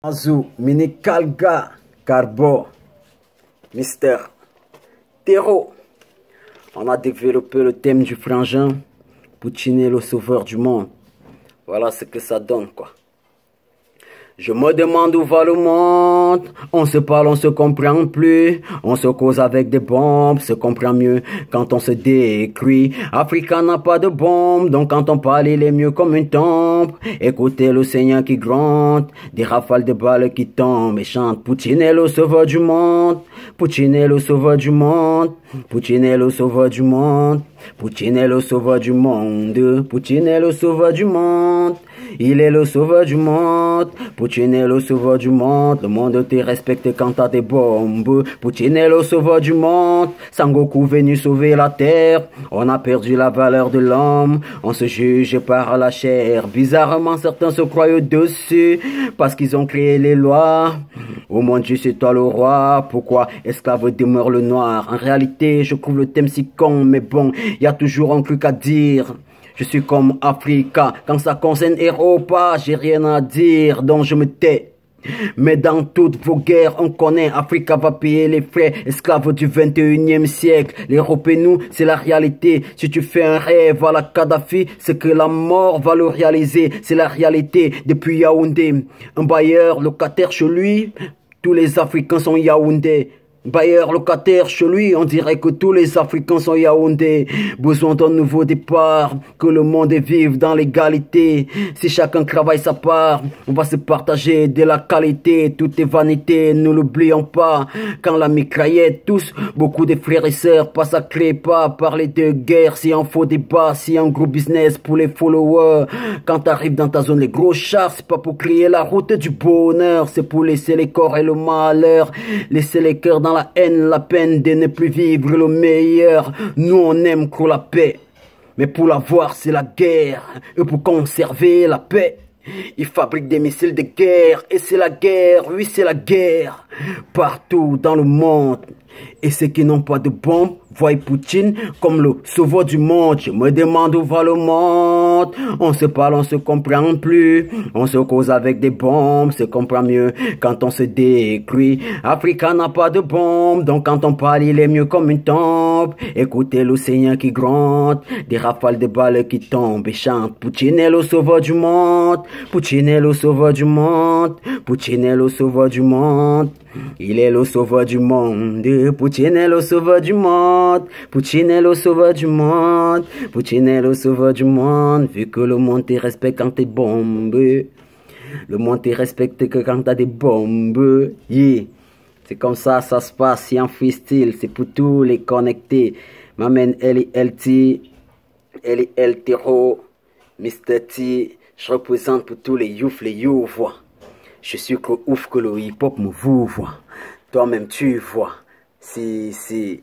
Azou, Mini Kalga, Carbo, Mister Terreau. On a développé le thème du frangin, Poutine est le sauveur du monde. Voilà ce que ça donne, quoi. Je me demande où va le monde. On se parle, on se comprend plus. On se cause avec des bombes, se comprend mieux quand on se décrit. Africa n'a pas de bombes, donc quand on parle, il est mieux comme une tombe. Écoutez l'océan qui gronde, des rafales de balles qui tombent et chantent. Poutine est le sauveur du monde. Poutine est le sauveur du monde. Poutine est le sauveur du monde. Poutine est le sauveur du monde. Poutine est le sauveur du monde. Il est le sauveur du monde. Poutine est le sauveur du monde. Le monde te respecte quand t'as des bombes. Poutine est le sauveur du monde. Sangoku venu sauver la terre. On a perdu la valeur de l'homme. On se juge par la chair. Bizarrement, certains se croient au-dessus parce qu'ils ont créé les lois. Oh mon Dieu, c'est toi le roi. Pourquoi esclave demeure le noir? En réalité, je trouve le thème si con, mais bon, il y a toujours un truc à dire. Je suis comme Africa, quand ça concerne Europa, j'ai rien à dire, donc je me tais. Mais dans toutes vos guerres, on connaît, Africa va payer les frais, esclaves du 21e siècle. L'Europe et nous, c'est la réalité. Si tu fais un rêve à la Kadhafi, c'est que la mort va le réaliser. C'est la réalité depuis Yaoundé. Un bailleur locataire chez lui, tous les Africains sont Yaoundé. Bailleur locataire chez lui, on dirait que tous les Africains sont Yaoundé. Besoin d'un nouveau départ, que le monde vive dans l'égalité. Si chacun travaille sa part, on va se partager de la qualité. Tout est vanité, nous l'oublions pas. Quand la mitraillette tousse, beaucoup de frères et sœurs passent à créer pas. Parler de guerre, si un faux débat, si un gros business pour les followers. Quand t'arrives dans ta zone, les gros chars, c'est pas pour créer la route du bonheur. C'est pour laisser les corps et le malheur. Laisser les cœurs dans la haine, la peine de ne plus vivre le meilleur. Nous on aime que la paix, mais pour l'avoir c'est la guerre. Et pour conserver la paix, ils fabriquent des missiles de guerre. Et c'est la guerre, oui c'est la guerre, partout dans le monde. Et ceux qui n'ont pas de bombes voient Poutine comme le sauveur du monde. Je me demande où va le monde. On se parle, on se comprend plus. On se cause avec des bombes, se comprend mieux quand on se décrit. Africa n'a pas de bombes, donc quand on parle, il est mieux comme une tombe. Écoutez l'océan qui gronde, des rafales de balles qui tombent et chantent. Poutine est le sauveur du monde. Poutine est le sauveur du monde. Poutine est le sauveur du monde. Il est le sauveur du monde. Poutine est le sauveur du monde. Poutine est le sauveur du monde. Poutine est le sauveur du monde. Vu que le monde te respecte quand t'es bombe. Le monde te respecte que quand t'as des bombes. Yeah. C'est comme ça se passe. C'est en freestyle. C'est pour tous les connectés. M'amène LT, Terreau, Mr. T. Je représente pour tous les youvois. Je suis que ouf que le hip-hop me vous voit. Toi-même tu vois. Si.